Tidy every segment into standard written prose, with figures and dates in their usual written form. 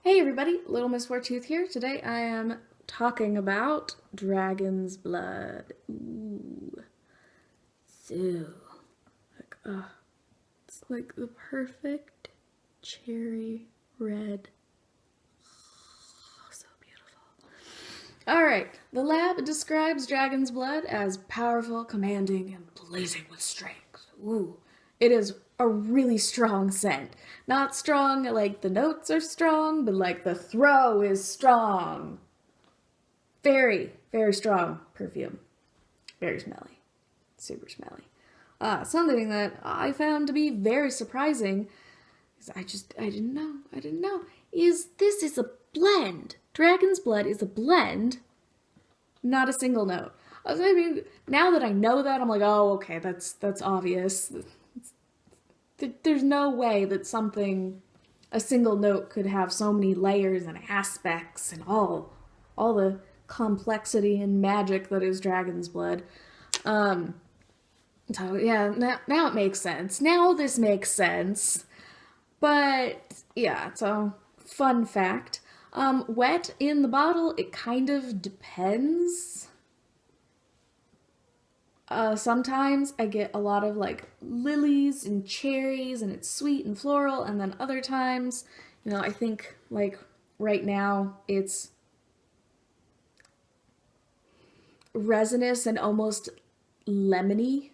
Hey everybody, Little Miss Wartooth here. Today I am talking about dragon's blood. Ooh, so it's like the perfect cherry red. Oh, so beautiful. All right, the lab describes dragon's blood as powerful, commanding, and blazing with strength. Ooh, it is a really strong scent. Not strong like the notes are strong, but like the throw is strong. Very, very strong perfume. Very smelly. Super smelly. Something that I found to be very surprising is I didn't know, is this is a blend. Dragon's blood is a blend, not a single note. I mean, now that I know that, I'm like, oh, okay, that's obvious. There's no way that a single note could have so many layers and aspects and all the complexity and magic that is dragon's blood. So yeah, now it makes sense. Now this makes sense. But yeah, so fun fact. Wet in the bottle, it kind of depends. Sometimes I get a lot of like lilies and cherries and it's sweet and floral, and then other times, I think like right now it's resinous and almost lemony,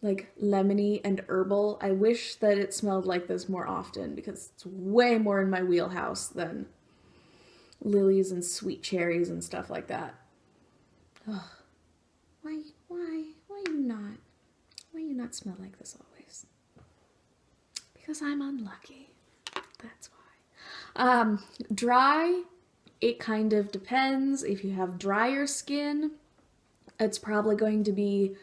like lemony and herbal. I wish that it smelled like this more often because it's way more in my wheelhouse than lilies and sweet cherries and stuff like that. Ugh. Why you not smell like this always? Because I'm unlucky. That's why. Dry, it kind of depends. If you have drier skin, it's probably going to be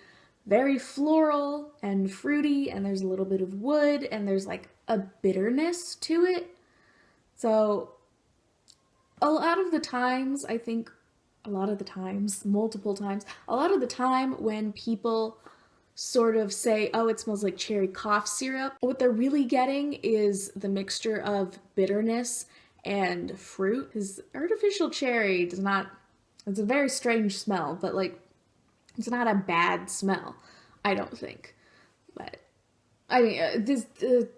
very floral and fruity, and there's a little bit of wood, and there's like a bitterness to it. So multiple times, a lot of the time when people sort of say, oh, it smells like cherry cough syrup, what they're really getting is the mixture of bitterness and fruit. Because artificial cherry it's a very strange smell, but like, it's not a bad smell, I don't think. But I mean, this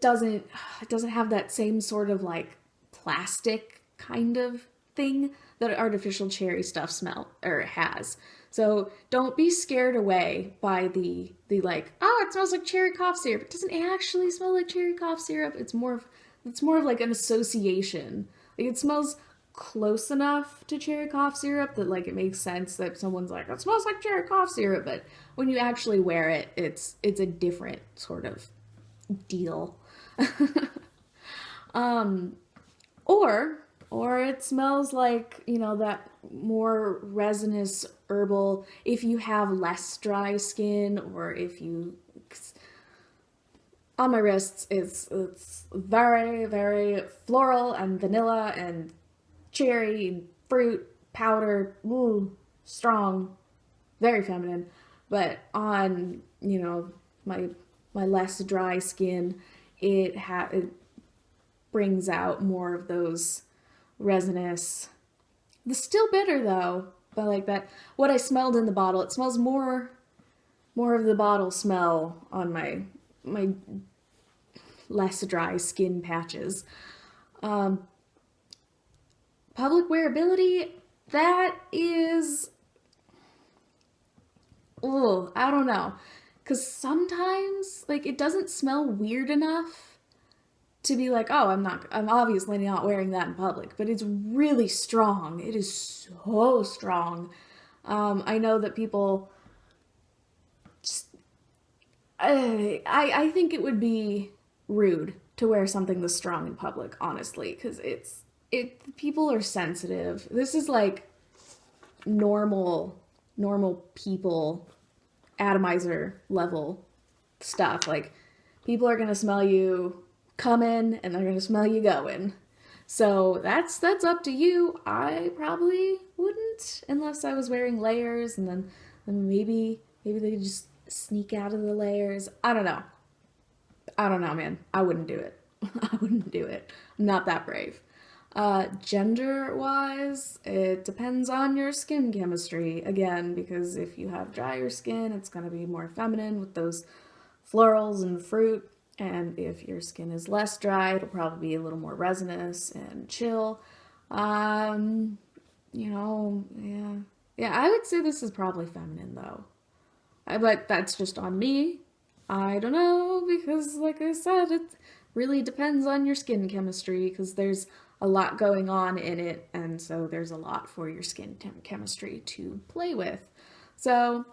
doesn't have that same sort of like plastic kind of thing that artificial cherry stuff has. So don't be scared away by the like, oh, it smells like cherry cough syrup. It doesn't actually smell like cherry cough syrup. It's more of like an association. Like, it smells close enough to cherry cough syrup that like it makes sense that someone's like, it smells like cherry cough syrup, but when you actually wear it, it's a different sort of deal. or it smells like, that more resinous herbal if you have less dry skin, or if you, on my wrists it's very, very floral and vanilla and cherry and fruit powder. Ooh, strong, very feminine. But on, my less dry skin, it brings out more of those resinous. The still bitter though, but like that, what I smelled in the bottle, it smells more of the bottle smell on my less dry skin patches. Public wearability, that is, I don't know, because sometimes like it doesn't smell weird enough to be like, oh, I'm obviously not wearing that in public, but it's really strong. It is so strong. I know that people just, I think it would be rude to wear something this strong in public, honestly, because people are sensitive. This is like normal people atomizer level stuff. Like, people are gonna smell you coming and they're gonna smell you going. So that's up to you. I probably wouldn't unless I was wearing layers, and then maybe they could just sneak out of the layers. I don't know. Man. I wouldn't do it. I wouldn't do it. I'm not that brave. Gender-wise, it depends on your skin chemistry, again, because if you have drier skin, it's going to be more feminine with those florals and fruit, and if your skin is less dry, it'll probably be a little more resinous and chill. You know, yeah. Yeah, I would say this is probably feminine, though. But that's just on me. I don't know, because like I said, it really depends on your skin chemistry, because there's a lot going on in it, and so there's a lot for your skin chemistry to play with. So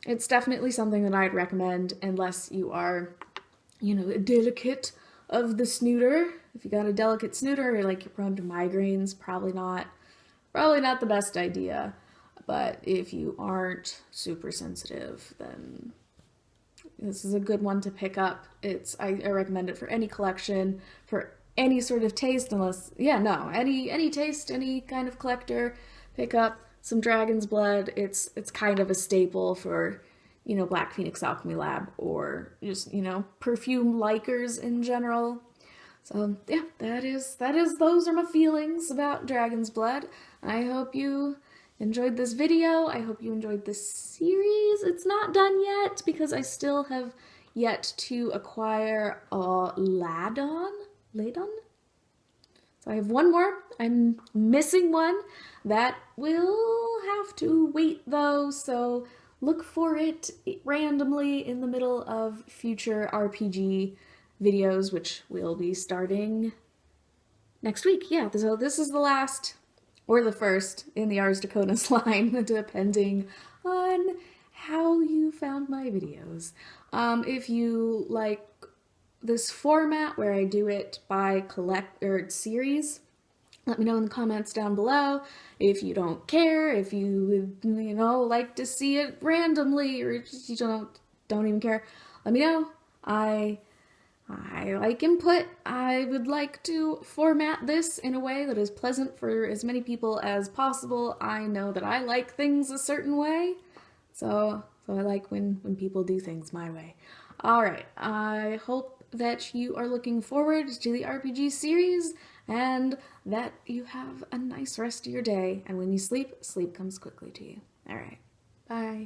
it's definitely something that I'd recommend unless you are, you know, delicate of the snooter. If you got a delicate snooter or like you're prone to migraines, probably not the best idea. But if you aren't super sensitive, then this is a good one to pick up. I recommend it for any collection, for any sort of taste, unless, yeah, no, any taste, any kind of collector, pick up some Dragon's Blood. It's kind of a staple for, you know, Black Phoenix Alchemy Lab, or just, you know, perfume likers in general. So yeah, those are my feelings about Dragon's Blood. I hope you enjoyed this video. I hope you enjoyed this series. It's not done yet because I still have yet to acquire a Ladon? So I have one more. I'm missing one. That will have to wait though, so look for it randomly in the middle of future RPG videos, which will be starting next week. Yeah, so this is the last or the first in the Ars Draconis line, depending on how you found my videos. If you like this format where I do it by series, let me know in the comments down below. If you don't care, if you would, you know, like to see it randomly, or just you don't even care, let me know. I like input. I would like to format this in a way that is pleasant for as many people as possible. I know that I like things a certain way, so I like when people do things my way. Alright, I hope that you are looking forward to the RPG series, and that you have a nice rest of your day, and when you sleep, sleep comes quickly to you. Alright, bye.